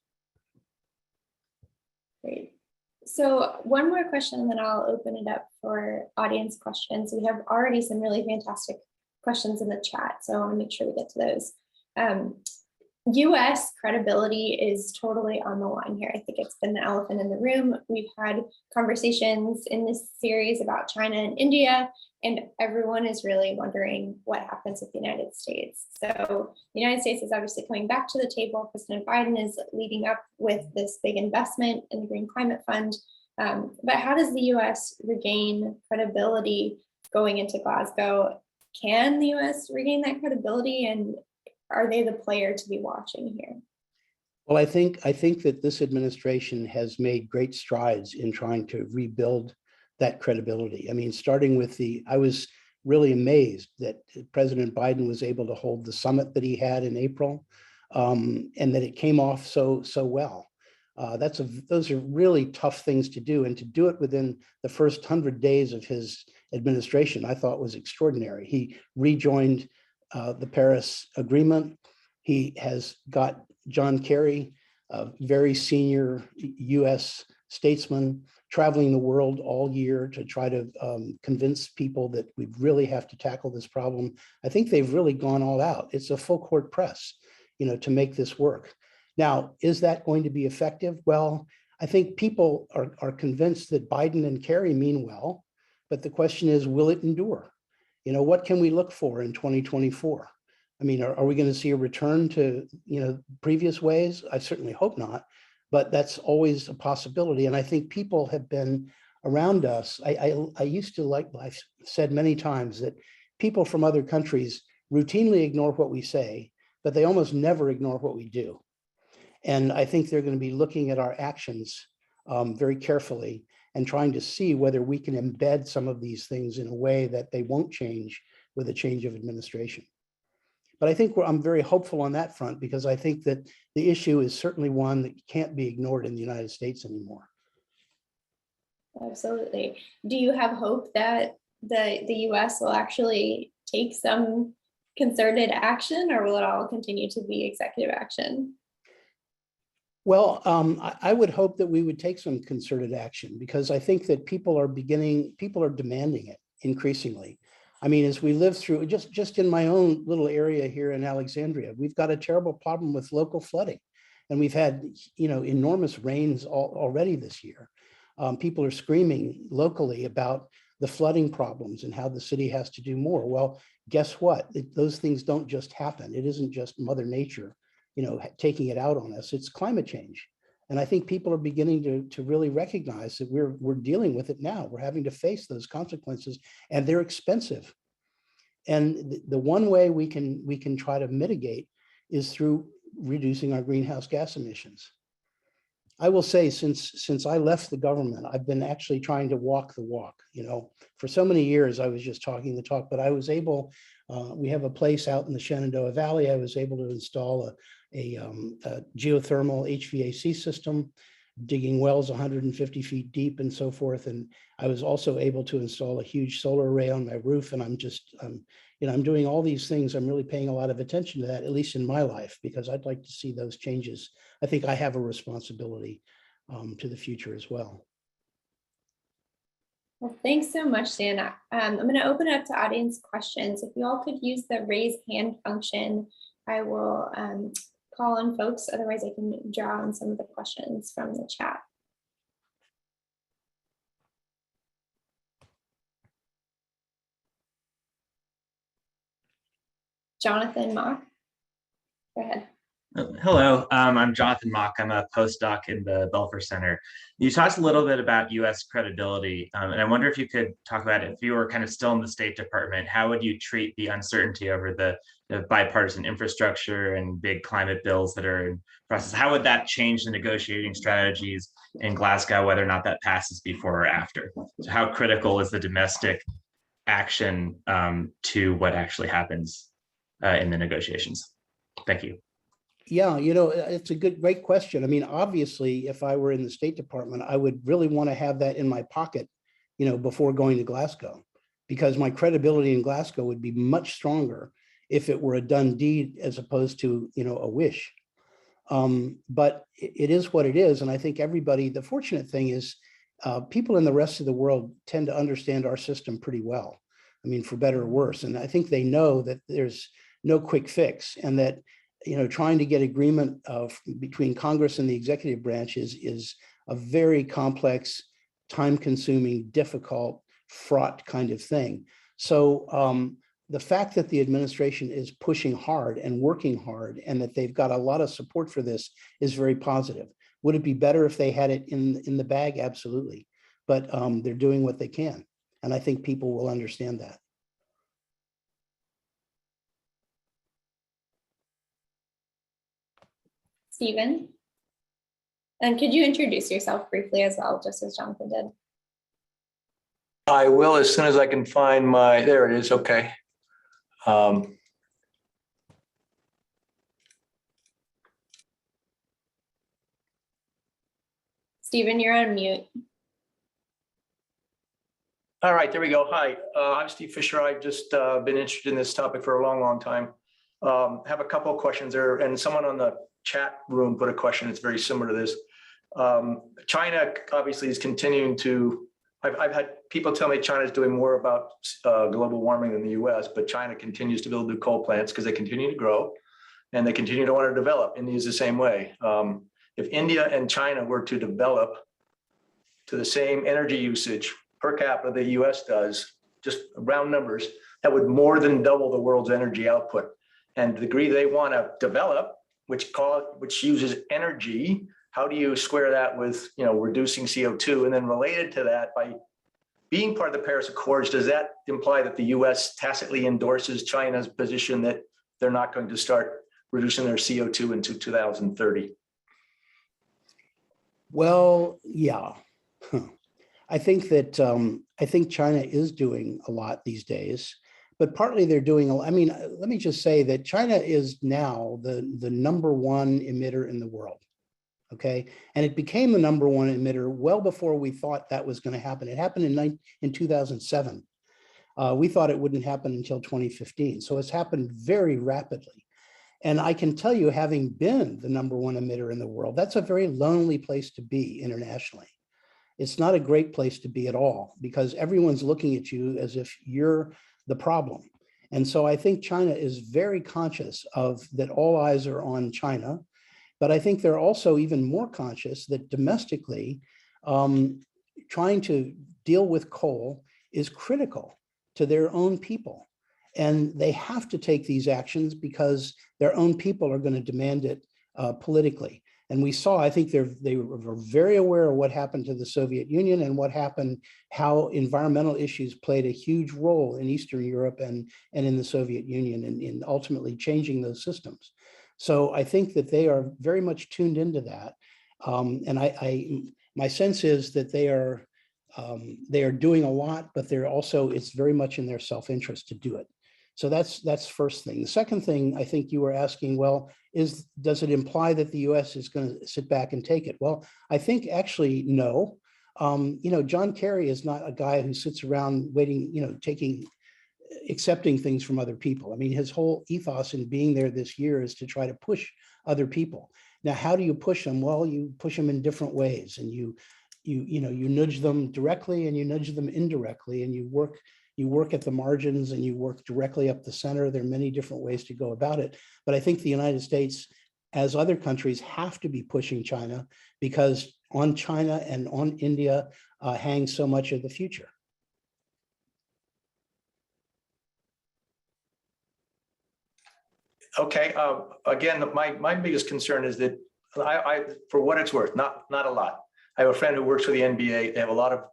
Great. So one more question, and then I'll open it up for audience questions. We have already some really fantastic questions in the chat, so I want to make sure we get to those. US credibility is totally on the line here. I think it's been the elephant in the room. We've had conversations in this series about China and India, and everyone is really wondering what happens with the United States. So the United States is obviously coming back to the table. President Biden is leading up with this big investment in the Green Climate Fund. But how does the US regain credibility going into Glasgow. Can the US regain that credibility, and are they the player to be watching here? Well, I think that this administration has made great strides in trying to rebuild that credibility. I mean, starting with I was really amazed that President Biden was able to hold the summit that he had in April, and that it came off so well. Those are really tough things to do, and to do it within the first 100 days of his administration, I thought was extraordinary. He rejoined the Paris Agreement. He has got John Kerry, a very senior US statesman, traveling the world all year to try to convince people that we really have to tackle this problem. I think they've really gone all out. It's a full court press, to make this work. Now, is that going to be effective? Well, I think people are convinced that Biden and Kerry mean well, but the question is, will it endure? What can we look for in 2024? I mean, are we going to see a return to, previous ways? I certainly hope not, but that's always a possibility. And I think people have been around us. I used to I've said many times that people from other countries routinely ignore what we say, but they almost never ignore what we do. And I think they're going to be looking at our actions very carefully and trying to see whether we can embed some of these things in a way that they won't change with a change of administration. But I think I'm very hopeful on that front, because I think that the issue is certainly one that can't be ignored in the United States anymore. Absolutely. Do you have hope that the US will actually take some concerted action, or will it all continue to be executive action? Well, I would hope that we would take some concerted action, because I think that people are demanding it increasingly. I mean, as we live through, just in my own little area here in Alexandria, we've got a terrible problem with local flooding. And we've had, enormous rains already this year. People are screaming locally about the flooding problems and how the city has to do more. Well, guess what? Those things don't just happen. It isn't just Mother Nature, taking it out on us. It's climate change. And I think people are beginning to really recognize that we're dealing with it now. We're having to face those consequences, and they're expensive. And the one way we can try to mitigate is through reducing our greenhouse gas emissions. I will say, since I left the government, I've been actually trying to walk the walk. For so many years, I was just talking the talk, but I was able, we have a place out in the Shenandoah Valley. I was able to install a geothermal HVAC system, digging wells 150 feet deep and so forth. And I was also able to install a huge solar array on my roof. And I'm doing all these things. I'm really paying a lot of attention to that, at least in my life, because I'd like to see those changes. I think I have a responsibility to the future as well. Well, thanks so much, Dan. I'm going to open it up to audience questions. If you all could use the raise hand function, I will call on folks. Otherwise, I can draw on some of the questions from the chat. Jonathan Mock, go ahead. Hello, I'm Jonathan Mock. I'm a postdoc in the Belfer Center. You talked a little bit about US credibility, and I wonder if you could talk about, if you were kind of still in the State Department, how would you treat the uncertainty over the bipartisan infrastructure and big climate bills that are in process? How would that change the negotiating strategies in Glasgow, whether or not that passes before or after? So how critical is the domestic action to what actually happens in the negotiations? Thank you. Yeah, it's a great question. I mean, obviously, if I were in the State Department, I would really want to have that in my pocket, before going to Glasgow, because my credibility in Glasgow would be much stronger if it were a done deed as opposed to, a wish. But it is what it is. And I think the fortunate thing is people in the rest of the world tend to understand our system pretty well. I mean, for better or worse. And I think they know that there's no quick fix, and that trying to get agreement between Congress and the executive branch is a very complex, time-consuming, difficult, fraught kind of thing. So the fact that the administration is pushing hard and working hard, and that they've got a lot of support for this, is very positive. Would it be better if they had it in the bag? Absolutely. But they're doing what they can. And I think people will understand that. Stephen? And could you introduce yourself briefly as well, just as Jonathan did? I will as soon as I can find my, there it is, okay. Stephen, you're on mute. All right, there we go. Hi, I'm Steve Fisher. I've just been interested in this topic for a long, long time. Have a couple of questions there, and someone on the chat room put a question that's very similar to this. China obviously is continuing to, I've had people tell me China is doing more about global warming than the US, but China continues to build new coal plants because they continue to grow and they continue to want to develop. India is the same way. If India and China were to develop to the same energy usage per capita the US does, just round numbers, that would more than double the world's energy output. And the degree they want to develop, which uses energy, how do you square that with, reducing CO2? And then related to that, by being part of the Paris Accords, does that imply that the US tacitly endorses China's position that they're not going to start reducing their CO2 into 2030? Well, yeah. I think that I think China is doing a lot these days, but partly they're doing, let me just say that China is now the number one emitter in the world. Okay, and it became the number one emitter well before we thought that was going to happen. It happened in 2007. We thought it wouldn't happen until 2015. So it's happened very rapidly. And I can tell you, having been the number one emitter in the world, that's a very lonely place to be internationally. It's not a great place to be at all because everyone's looking at you as if you're the problem. And so I think China is very conscious of that all eyes are on China. But I think they're also even more conscious that domestically, trying to deal with coal is critical to their own people. And they have to take these actions because their own people are going to demand it politically. And we saw, I think they were very aware of what happened to the Soviet Union and what happened, how environmental issues played a huge role in Eastern Europe and in the Soviet Union and in ultimately changing those systems. So I think that they are very much tuned into that. And my sense is that they are doing a lot, but they're also, it's very much in their self-interest to do it. So that's first thing. The second thing I think you were asking, well, does it imply that the US is going to sit back and take it? Well, I think actually, no. John Kerry is not a guy who sits around waiting, accepting things from other people. I mean, his whole ethos in being there this year is to try to push other people. Now, how do you push them? Well, you push them in different ways, and you nudge them directly and you nudge them indirectly, and you work at the margins and you work directly up the center. There are many different ways to go about it. But I think the United States, as other countries, have to be pushing China because on China and on India hangs so much of the future. Okay, again, my biggest concern is that I for what it's worth, not a lot. I have a friend who works for the NBA. They have a lot of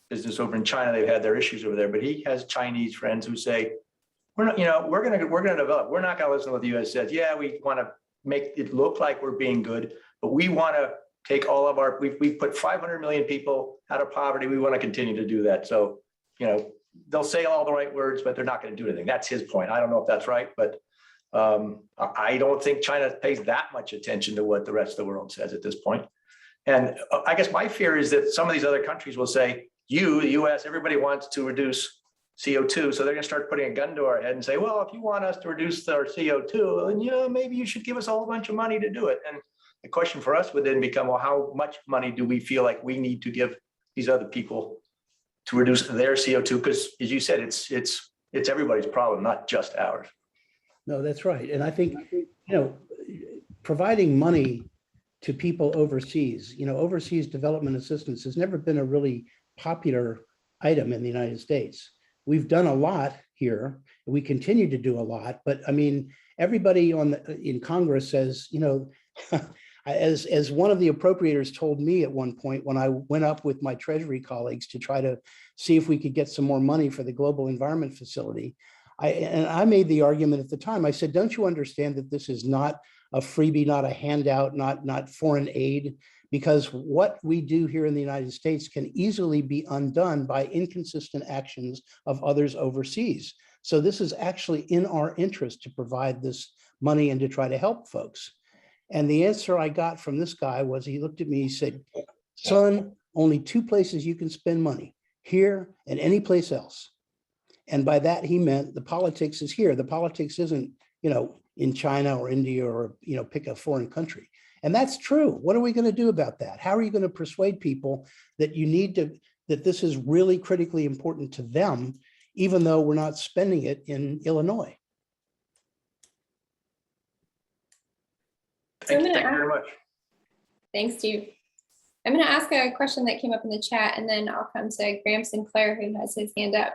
business over in China. They've had their issues over there, but he has Chinese friends who say, we're not, we're gonna develop. We're not gonna listen to what the US says. Yeah, we want to make it look like we're being good, but we want to take all of our, we've put 500 million people out of poverty. We want to continue to do that. So, they'll say all the right words, but they're not going to do anything. That's his point. I don't know if that's right, but I don't think China pays that much attention to what the rest of the world says at this point. And I guess my fear is that some of these other countries will say, the US, everybody wants to reduce CO2. So they're going to start putting a gun to our head and say, well, if you want us to reduce our CO2, then, maybe you should give us a whole bunch of money to do it. And the question for us would then become, well, how much money do we feel like we need to give these other people to reduce their CO2? Because as you said, it's everybody's problem, not just ours. No, that's right. And I think, providing money to people overseas, overseas development assistance has never been a really popular item in the United States. We've done a lot here. We continue to do a lot, but I mean, everybody in Congress says, As one of the appropriators told me at one point when I went up with my Treasury colleagues to try to see if we could get some more money for the Global Environment Facility, I made the argument at the time. I said, don't you understand that this is not a freebie, not a handout, not foreign aid? Because what we do here in the United States can easily be undone by inconsistent actions of others overseas. So this is actually in our interest to provide this money and to try to help folks. And the answer I got from this guy was, he looked at me, he said, son, only two places you can spend money, here and any place else. And by that, he meant the politics is here. The politics isn't, in China or India or, pick a foreign country. And that's true. What are we going to do about that? How are you going to persuade people that that this is really critically important to them, even though we're not spending it in Illinois? Thank you very much. Thanks, Steve. I'm going to ask a question that came up in the chat, and then I'll come to Graham Sinclair, who has his hand up.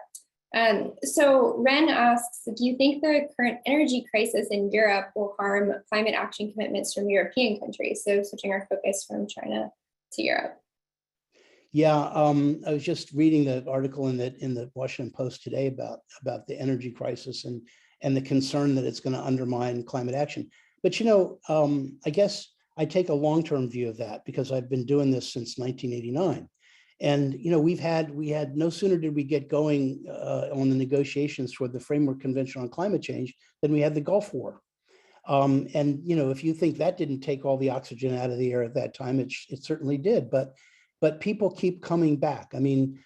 So Ren asks, do you think the current energy crisis in Europe will harm climate action commitments from European countries? So switching our focus from China to Europe. Yeah, I was just reading the article in the Washington Post today about the energy crisis and the concern that it's going to undermine climate action. But I guess I take a long-term view of that because I've been doing this since 1989. And we had no sooner did we get going on the negotiations toward the Framework Convention on Climate Change than we had the Gulf War. And if you think that didn't take all the oxygen out of the air at that time, it certainly did. But people keep coming back. I mean,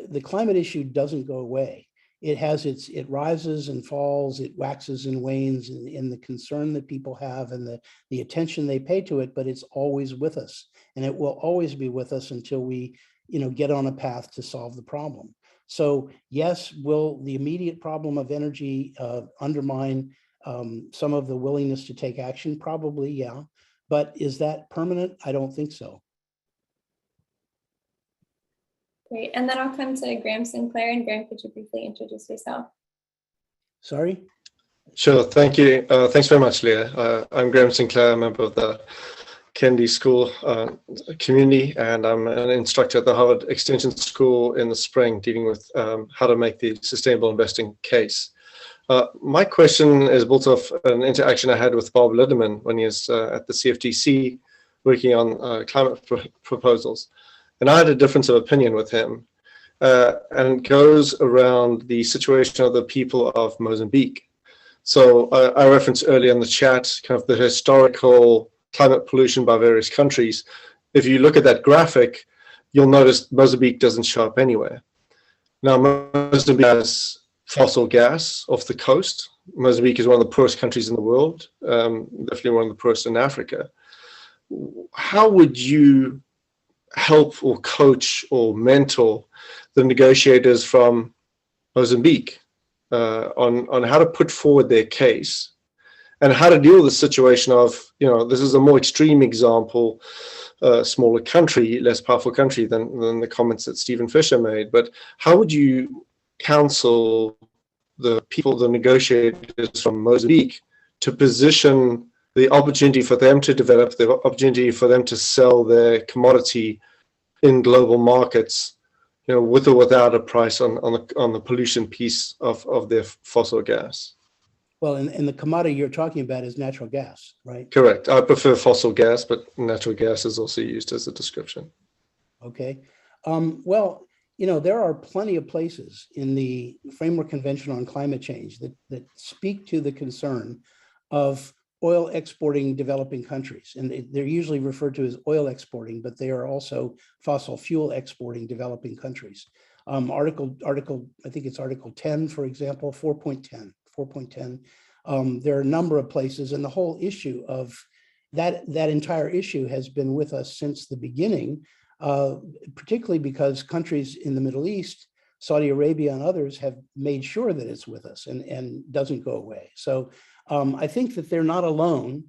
the climate issue doesn't go away. It rises and falls, it waxes and wanes in the concern that people have and the attention they pay to it, but it's always with us. And it will always be with us until we get on a path to solve the problem. So yes, will the immediate problem of energy undermine some of the willingness to take action? Probably, yeah. But is that permanent? I don't think so. Great, and then I'll come to Graham Sinclair, and Graham, could you briefly introduce yourself? Sorry? Sure, thank you. Thanks very much, Leah. I'm Graham Sinclair, a member of the Kennedy School community, and I'm an instructor at the Harvard Extension School in the spring, dealing with how to make the sustainable investing case. My question is built off an interaction I had with Bob Lindeman when he was at the CFTC working on climate proposals. And I had a difference of opinion with him, and it goes around the situation of the people of Mozambique. So I referenced earlier in the chat kind of the historical climate pollution by various countries. If you look at that graphic, you'll notice Mozambique doesn't show up anywhere. Now, Mozambique has fossil gas off the coast. Mozambique is one of the poorest countries in the world, definitely one of the poorest in Africa. How would you help or coach or mentor the negotiators from Mozambique on how to put forward their case and how to deal with the situation of, this is a more extreme example, smaller country, less powerful country than the comments that Stephen Fisher made, but how would you counsel the people, the negotiators from Mozambique, to position the opportunity for them to develop, the opportunity for them to sell their commodity in global markets, with or without a price on the pollution piece of their fossil gas? Well, and the commodity you're talking about is natural gas, right? Correct. I prefer fossil gas, but natural gas is also used as a description. Okay. Well, there are plenty of places in the Framework Convention on Climate Change that speak to the concern of oil exporting developing countries. And they're usually referred to as oil exporting, but they are also fossil fuel exporting developing countries. Article, I think it's Article 10, for example, 4.10. There are a number of places, and the whole issue of that entire issue has been with us since the beginning, particularly because countries in the Middle East, Saudi Arabia and others, have made sure that it's with us and doesn't go away. So I think that they're not alone.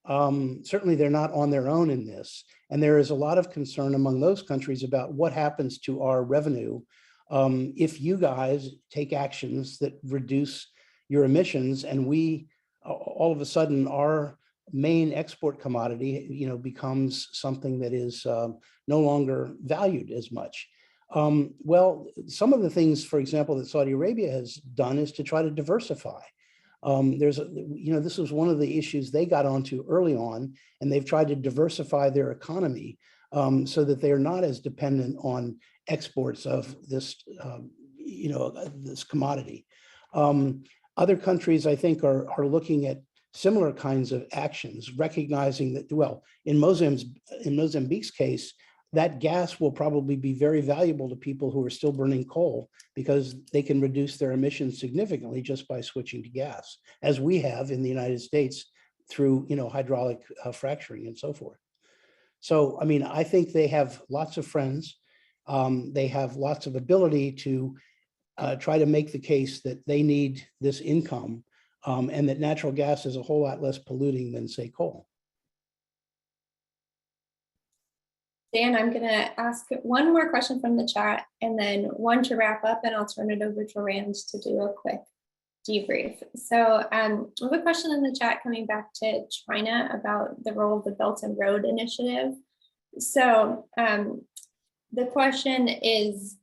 Certainly they're not on their own in this. And there is a lot of concern among those countries about what happens to our revenue if you guys take actions that reduce your emissions and we all of a sudden our main export commodity, becomes something that is no longer valued as much. Well, some of the things, for example, that Saudi Arabia has done is to try to diversify. This was one of the issues they got onto early on, and they've tried to diversify their economy so that they are not as dependent on exports of this, this commodity. Other countries, I think, are looking at similar kinds of actions, recognizing that, well, in Mozambique's case, that gas will probably be very valuable to people who are still burning coal because they can reduce their emissions significantly just by switching to gas, as we have in the United States through, hydraulic fracturing and so forth. So, I mean, I think they have lots of friends. They have lots of ability to try to make the case that they need this income and that natural gas is a whole lot less polluting than, say, coal. Dan, I'm going to ask one more question from the chat and then one to wrap up, and I'll turn it over to Rand to do a quick debrief. So we have a question in the chat coming back to China about the role of the Belt and Road Initiative. So the question is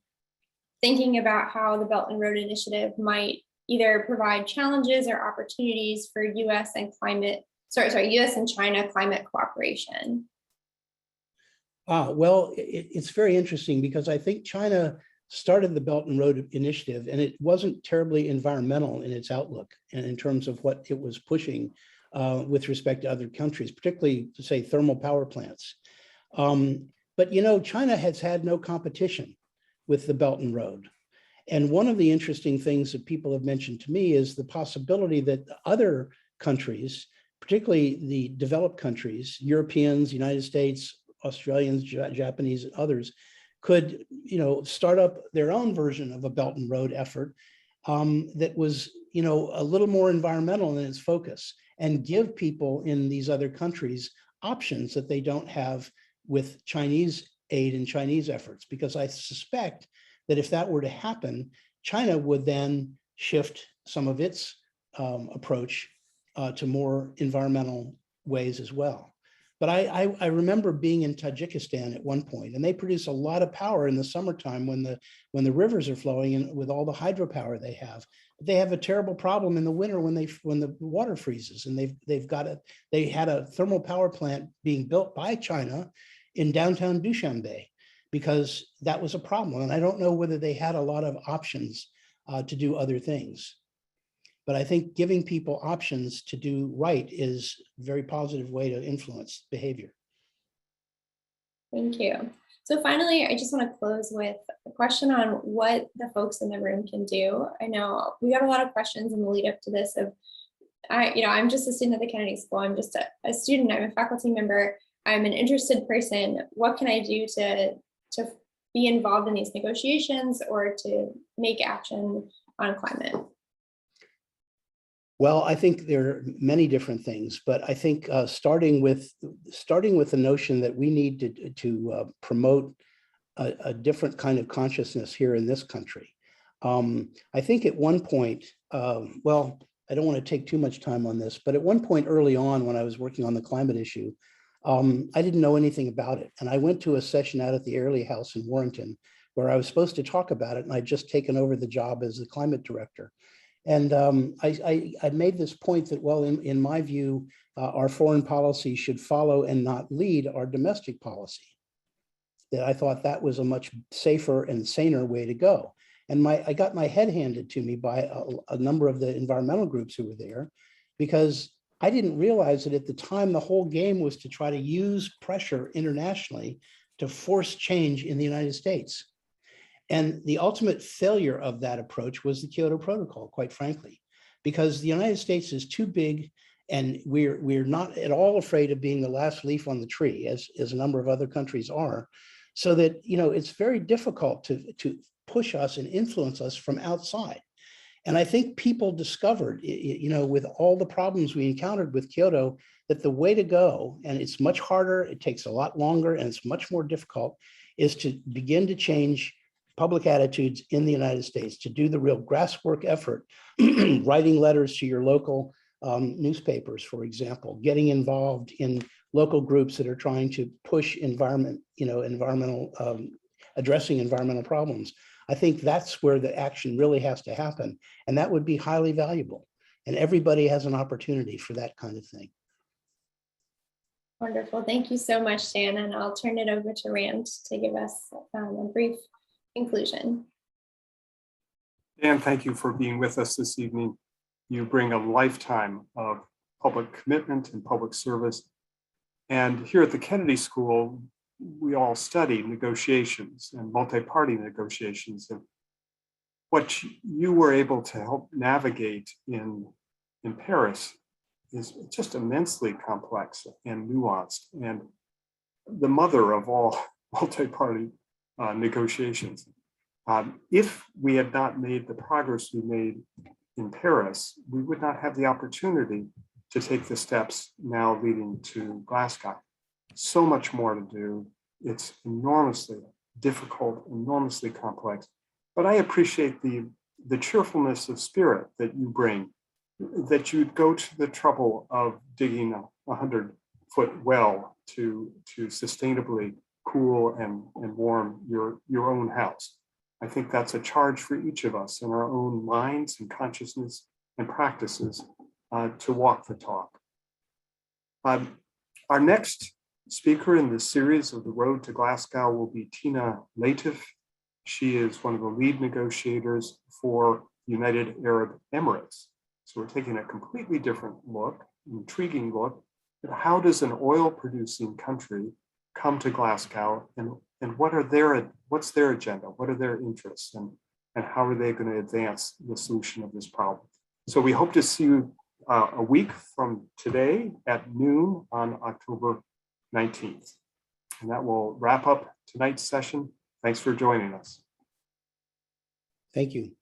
thinking about how the Belt and Road Initiative might either provide challenges or opportunities for US and China climate cooperation. Well, it's very interesting because I think China started the Belt and Road Initiative, and it wasn't terribly environmental in its outlook and in terms of what it was pushing with respect to other countries, particularly, say, thermal power plants. But, China has had no competition with the Belt and Road. And one of the interesting things that people have mentioned to me is the possibility that other countries, particularly the developed countries, Europeans, United States, Australians, Japanese, and others, could, start up their own version of a Belt and Road effort that was, a little more environmental in its focus and give people in these other countries options that they don't have with Chinese aid and Chinese efforts. Because I suspect that if that were to happen, China would then shift some of its approach to more environmental ways as well. But I remember being in Tajikistan at one point, and they produce a lot of power in the summertime when the rivers are flowing and with all the hydropower they have. But they have a terrible problem in the winter when the water freezes, and they had a thermal power plant being built by China in downtown Dushanbe because that was a problem. And I don't know whether they had a lot of options to do other things. But I think giving people options to do right is a very positive way to influence behavior. Thank you. So finally, I just want to close with a question on what the folks in the room can do. I know we got a lot of questions in the lead up to this of, I'm just a student at the Kennedy School. I'm just a student. I'm a faculty member. I'm an interested person. What can I do to be involved in these negotiations or to make action on climate? Well, I think there are many different things, but I think starting with the notion that we need to promote a different kind of consciousness here in this country. I think at one point, well, I don't want to take too much time on this, but at one point early on when I was working on the climate issue, I didn't know anything about it. And I went to a session out at the Airlie House in Warrington where I was supposed to talk about it, and I'd just taken over the job as the climate director. And I made this point that, well, in my view, our foreign policy should follow and not lead our domestic policy. That I thought that was a much safer and saner way to go. And I got my head handed to me by a number of the environmental groups who were there, because I didn't realize that at the time the whole game was to try to use pressure internationally to force change in the United States. And the ultimate failure of that approach was the Kyoto Protocol, quite frankly, because the United States is too big and we're not at all afraid of being the last leaf on the tree, as a number of other countries are. So that, it's very difficult to push us and influence us from outside. And I think people discovered, with all the problems we encountered with Kyoto, that the way to go, and it's much harder, it takes a lot longer, and it's much more difficult, is to begin to change public attitudes in the United States, to do the real grasswork effort, writing letters to your local newspapers, for example, getting involved in local groups that are trying to push addressing environmental problems. I think that's where the action really has to happen. And that would be highly valuable. And everybody has an opportunity for that kind of thing. Wonderful. Thank you so much, Dan. And I'll turn it over to Rand to give us a brief conclusion. Dan, thank you for being with us this evening. You bring a lifetime of public commitment and public service. And here at the Kennedy School, we all study negotiations and multi-party negotiations. And what you were able to help navigate in Paris is just immensely complex and nuanced, and the mother of all multi-party negotiations. If we had not made the progress we made in Paris, we would not have the opportunity to take the steps now leading to Glasgow. So much more to do. It's enormously difficult, enormously complex, but I appreciate the cheerfulness of spirit that you bring, that you'd go to the trouble of digging a 100-foot well to sustainably cool and warm your own house. I think that's a charge for each of us in our own minds and consciousness and practices to walk the talk. Our next speaker in this series of the Road to Glasgow will be Tina Latif. She is one of the lead negotiators for United Arab Emirates. So we're taking a completely different look, intriguing look, at how does an oil-producing country come to Glasgow, and what's their agenda, what are their interests, and how are they going to advance the solution of this problem. So we hope to see you a week from today at noon on October 19th. And that will wrap up tonight's session. Thanks for joining us. Thank you.